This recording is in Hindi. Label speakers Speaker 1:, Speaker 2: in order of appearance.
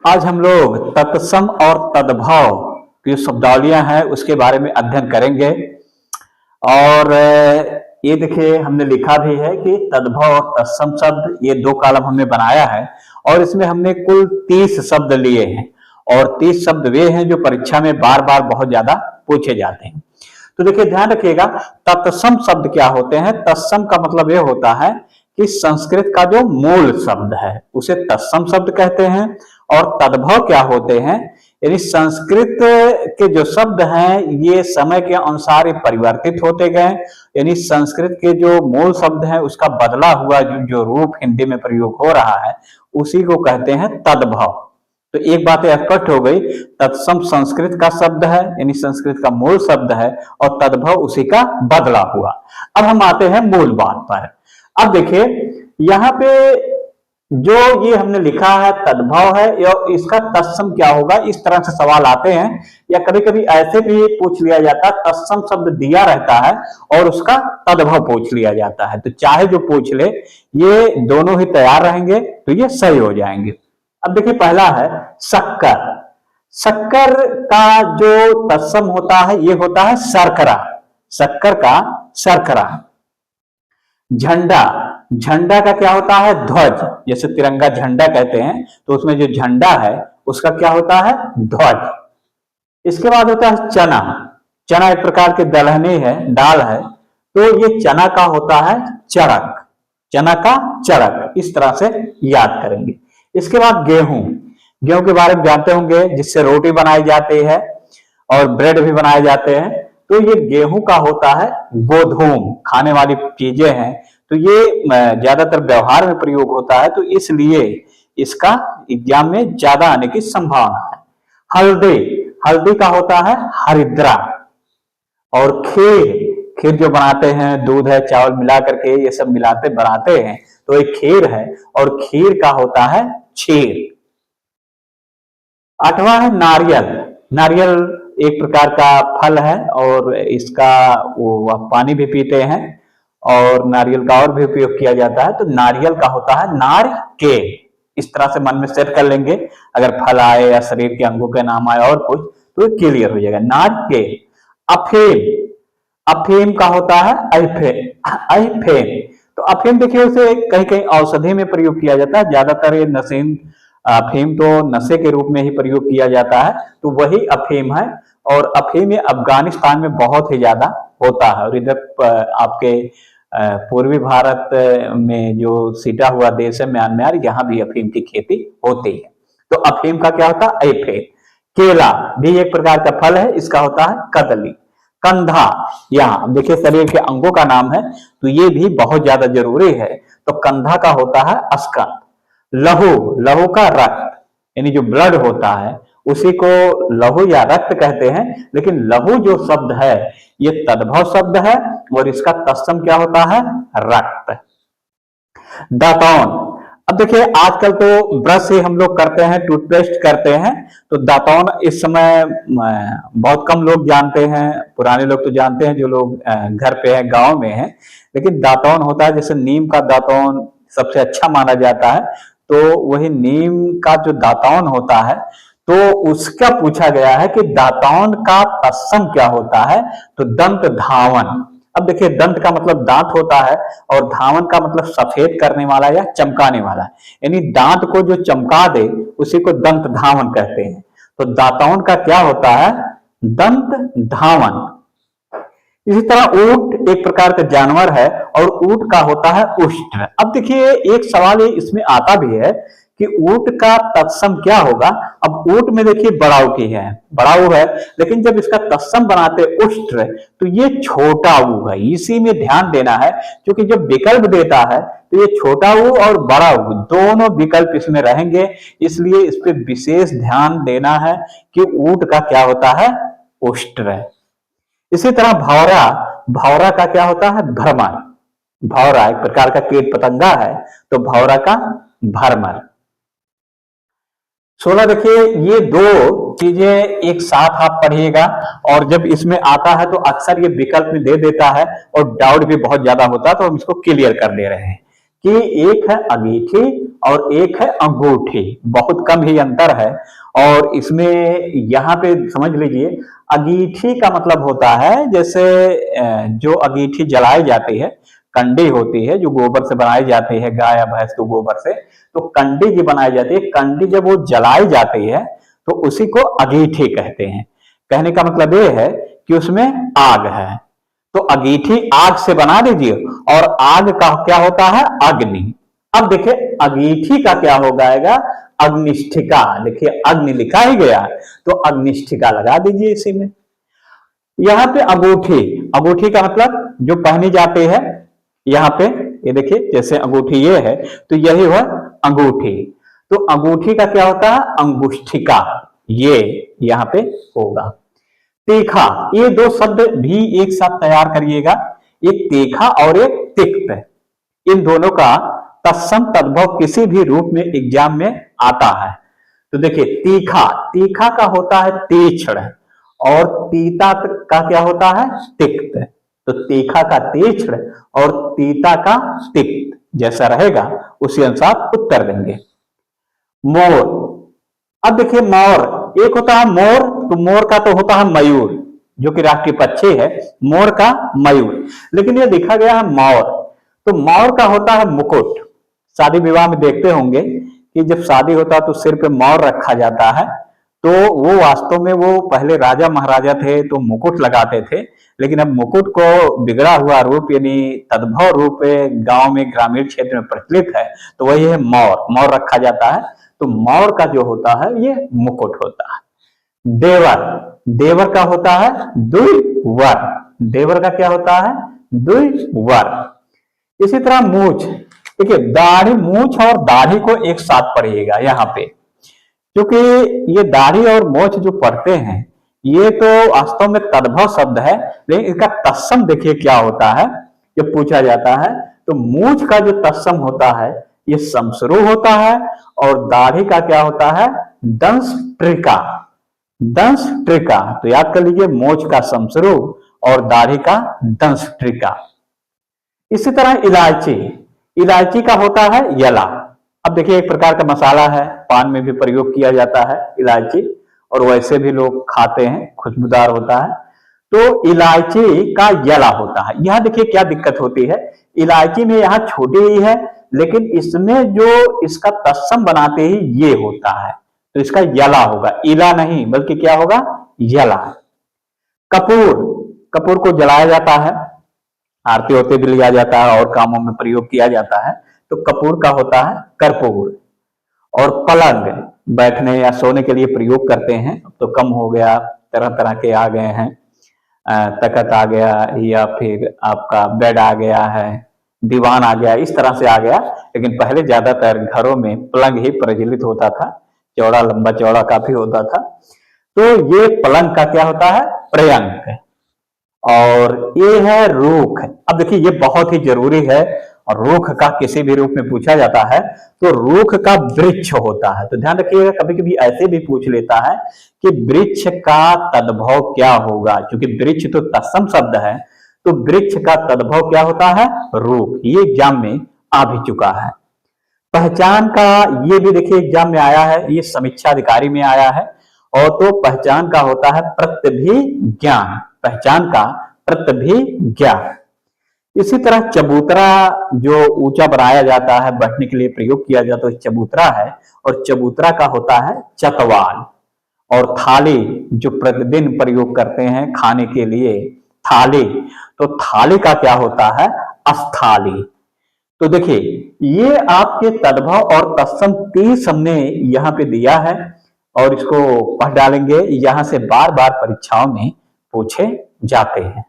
Speaker 1: आज हम लोग तत्सम और तद्भव की शब्दावलियां हैं उसके बारे में अध्ययन करेंगे। और ये देखिए हमने लिखा भी है कि तद्भव और तत्सम शब्द, ये दो कॉलम हमने बनाया है और इसमें हमने कुल 30 शब्द लिए हैं और 30 शब्द वे हैं जो परीक्षा में बार बार बहुत ज्यादा पूछे जाते हैं। तो देखिए ध्यान रखिएगा, तत्सम शब्द क्या होते हैं। तत्सम का मतलब यह होता है कि संस्कृत का जो मूल शब्द है उसे तत्सम शब्द कहते हैं। और तद्भव क्या होते हैं, यानी संस्कृत के जो शब्द हैं ये समय के अनुसार परिवर्तित होते गए, यानी संस्कृत के जो मूल शब्द हैं उसका बदला हुआ जो रूप हिंदी में प्रयोग हो रहा है उसी को कहते हैं तद्भव। तो एक बात स्पष्ट हो गई, तत्सम संस्कृत का शब्द है यानी संस्कृत का मूल शब्द है और तद्भव उसी का बदला हुआ। अब हम आते हैं मूल बात पर। अब देखिए यहाँ पे जो ये हमने लिखा है तद्भव है, इसका तत्सम क्या होगा, इस तरह से सवाल आते हैं या कभी कभी ऐसे भी पूछ लिया जाता है, तत्सम शब्द दिया रहता है और उसका तद्भव पूछ लिया जाता है। तो चाहे जो पूछ ले ये दोनों ही तैयार रहेंगे तो ये सही हो जाएंगे। अब देखिए पहला है शक्कर। शक्कर का जो तत्सम होता है ये होता है शर्करा, शक्कर का शर्करा। झंडा, झंडा का क्या होता है ध्वज, जैसे तिरंगा झंडा कहते हैं तो उसमें जो झंडा है उसका क्या होता है ध्वज। इसके बाद होता है चना। चना एक प्रकार के दलहनी है, दाल है, तो ये चना का होता है चरक, चना का चरक, इस तरह से याद करेंगे। इसके बाद गेहूं, गेहूं के बारे में जानते होंगे जिससे रोटी बनाई जाती है और ब्रेड भी बनाए जाते हैं। तो ये गेहूं का होता है गोधूम, खाने वाली चीजें हैं तो ये ज्यादातर व्यवहार में प्रयोग होता है तो इसलिए इसका एग्जाम में ज्यादा आने की संभावना है। हल्दी, हल्दी का होता है हरिद्रा। और खीर, खीर जो बनाते हैं दूध है चावल मिला करके ये सब मिलाते बनाते हैं तो एक खीर है और खीर का होता है क्षीर। आठवां है नारियल। नारियल एक प्रकार का फल है और इसका वो पानी भी पीते हैं और नारियल का और भी उपयोग किया जाता है। तो नारियल का होता है नारकेल। इस तरह से मन में सेट कर लेंगे, अगर फल आए या शरीर के अंगों के नाम आए और कुछ तो क्लियर हो जाएगा। नारकेल। अफीम, अफीम का होता है अफीम। तो अफीम देखिए उसे कहीं कहीं औषधि में प्रयोग किया जाता है, ज्यादातर ये नशीन अफीम तो नशे के रूप में ही प्रयोग किया जाता है तो वही अफीम है। और अफीम ये अफगानिस्तान में बहुत ही ज्यादा होता है और इधर आपके पूर्वी भारत में जो सिटा हुआ देश है म्यांमार, यहाँ भी अफीम की खेती होती है। तो अफीम का क्या होता है अफीम। केला भी एक प्रकार का फल है, इसका होता है कदली। कंधा, यहाँ देखिए शरीर के अंगों का नाम है तो ये भी बहुत ज्यादा जरूरी है, तो कंधा का होता है स्कंध। लहू, लहू का रक्त यानी जो ब्लड होता है उसी को लहू या रक्त कहते हैं, लेकिन लहू जो शब्द है ये तद्भव शब्द है और इसका तत्सम क्या होता है रक्त। दातौन, अब देखिए आजकल तो ब्रश से हम लोग करते हैं, टूथपेस्ट करते हैं, तो दातौन इस समय बहुत कम लोग जानते हैं, पुराने लोग तो जानते हैं जो लोग घर पे हैं गांव में हैं, लेकिन दातौन होता है जैसे नीम का दातौन सबसे अच्छा माना जाता है, तो वही नीम का जो दातौन होता है तो उसका पूछा गया है कि दातौन का तत्सम क्या होता है, तो दंत धावन। अब देखिए दंत का मतलब दांत होता है और धावन का मतलब सफेद करने वाला या चमकाने वाला, यानी दांत को जो चमका दे उसी को दंत धावन कहते हैं। तो दातौन का क्या होता है दंत धावन। इसी तरह ऊंट एक प्रकार का जानवर है और ऊंट का होता है उष्ट्र। अब देखिए एक सवाल इसमें आता भी है कि ऊंट का तत्सम क्या होगा। अब ऊंट में देखिए बड़ाऊ की है, बड़ाऊ है, लेकिन जब इसका तत्सम बनाते उष्ट्र तो ये छोटा ऊ है, इसी में ध्यान देना है क्योंकि जब विकल्प देता है तो ये छोटा ऊ और बड़ा ऊ दोनों विकल्प इसमें रहेंगे, इसलिए इस पे विशेष ध्यान देना है कि ऊंट का क्या होता है उष्ट्र। इसी तरह भौरा, भौरा का क्या होता है भ्रमर। भौरा एक प्रकार का कीट पतंगा है तो भौरा का भ्रमर। 16 देखिए ये दो चीजें एक साथ आप पढ़िएगा और जब इसमें आता है तो अक्सर ये विकल्प में दे देता है और डाउट भी बहुत ज्यादा होता है, तो हम इसको क्लियर कर दे रहे हैं कि एक है अंगीठी और एक है अंगूठी, बहुत कम ही अंतर है। और इसमें यहाँ पे समझ लीजिए, अंगीठी का मतलब होता है जैसे जो अंगीठी जलाई जाती है, कंडी होती है जो गोबर से बनाई जाती है, गाय या भैंस के गोबर से, तो कंडी जो बनाई जाती है, कंडी जब वो जलाई जाती है तो उसी को अंगीठी कहते हैं। कहने का मतलब ये है कि उसमें आग है, तो अंगीठी आग से बना दीजिए, और आग का क्या होता है, अग्नि। अब देखिए अंगीठी का क्या हो जाएगा, अग्निष्ठिका। देखिए अग्नि लिखा ही गया, तो अग्निष्ठिका लगा दीजिए इसी में। यहाँ पे अंगूठी, अंगूठी का मतलब जो पहनी जाती है, यहाँ पे ये देखिए जैसे अंगूठी ये है तो यही हुआ अंगूठी, तो अंगूठी का क्या होता है, अंगुष्ठिका, ये यहाँ पे होगा। तीखा, ये दो शब्द भी एक साथ तैयार करिएगा, एक तीखा और एक तिक्त। इन दोनों का तत्सम तद्भव किसी भी रूप में एग्जाम में आता है। तो देखिए तीखा, तीखा का होता है तीक्ष्ण, और तीता का क्या होता है, तिक्त। तो तीखा का तीक्ष्ण और तीता का तिक्त जैसा रहेगा उसी अनुसार उत्तर देंगे। मोर, अब देखिए मोर, एक होता है मोर, तो मोर का तो होता है मयूर, जो कि राष्ट्रीय पक्षी है, मोर का मयूर। लेकिन ये लिखा गया है मोर, तो मोर का होता है मुकुट। शादी विवाह में देखते होंगे कि जब शादी होता है तो सिर पे मोर रखा जाता है, तो वो वास्तव में वो पहले राजा महाराजा थे तो मुकुट लगाते थे, लेकिन अब मुकुट को बिगड़ा हुआ रूप यानी तद्भव रूप गांव में ग्रामीण क्षेत्र में प्रचलित है, तो वही है मोर, मोर रखा जाता है। तो मोर का जो होता है ये मुकुट होता है। देवर, देवर का होता है द्विवर, देवर का क्या होता है, द्विवर। इसी तरह मूछ, देखिए दाढ़ी, मूछ और दाढ़ी को एक साथ पढ़िएगा यहाँ पे, क्योंकि ये दाढ़ी और मूछ जो पढ़ते हैं ये तो वास्तव में तद्भव शब्द है, लेकिन इसका तत्सम देखिए क्या होता है, ये पूछा जाता है। तो मूछ का जो तत्सम होता है ये समश्रु होता है, और दाढ़ी का क्या होता है, दंश ट्रिका, दंश ट्रिका। तो याद कर लीजिए, मूछ का समश्रु और दाढ़ी का दंश ट्रिका। इसी तरह इलायची, इलायची का होता है यला। अब देखिए एक प्रकार का मसाला है, पान में भी प्रयोग किया जाता है इलायची, और वैसे भी लोग खाते हैं, खुशबूदार होता है। तो इलायची का यला होता है। यहाँ देखिए क्या दिक्कत होती है, इलायची में यहाँ छोटी ही है, लेकिन इसमें जो इसका तत्सम बनाते ही ये होता है, तो इसका यला होगा, इला नहीं बल्कि क्या होगा, यला। कपूर, कपूर को जलाया जाता है, आरती होते भी लिया जाता है और कामों में प्रयोग किया जाता है, तो कपूर का होता है कर्पूर। और पलंग, बैठने या सोने के लिए प्रयोग करते हैं, तो कम हो गया, तरह तरह के आ गए हैं, तखत आ गया, या फिर आपका बेड आ गया है, दीवान आ गया, इस तरह से आ गया। लेकिन पहले ज्यादातर घरों में पलंग ही प्रचलित होता था, चौड़ा, लंबा चौड़ा काफी होता था। तो ये पलंग का क्या होता है, पर्यंक। और ये है रूख। अब देखिए ये बहुत ही जरूरी है, और रूख का किसी भी रूप में पूछा जाता है तो रूख का वृक्ष होता है। तो ध्यान रखिएगा, कभी कभी ऐसे भी पूछ लेता है कि वृक्ष का तद्भव क्या होगा, क्योंकि वृक्ष तो तत्सम शब्द है, तो वृक्ष का तद्भव क्या होता है, रूख। ये एग्जाम में आ भी चुका है। पहचान का, ये भी देखिए एग्जाम में आया है, ये समीक्षा अधिकारी में आया है। और तो पहचान का होता है प्रत्यभिज्ञान, पहचान का प्रत्यभिज्ञान। इसी तरह चबूतरा जो ऊंचा बनाया जाता है, बैठने के लिए प्रयोग किया जाता है, तो चबूतरा है, और चबूतरा का होता है चतवाल। और थाली जो प्रतिदिन प्रयोग करते हैं खाने के लिए, थाली, तो थाली का क्या होता है, अस्थाली। तो देखिए ये आपके तद्भव और तत्सम 30 हमने यहाँ पे दिया है, और इसको पढ़ डालेंगे, यहां से बार बार परीक्षाओं में पूछे जाते हैं।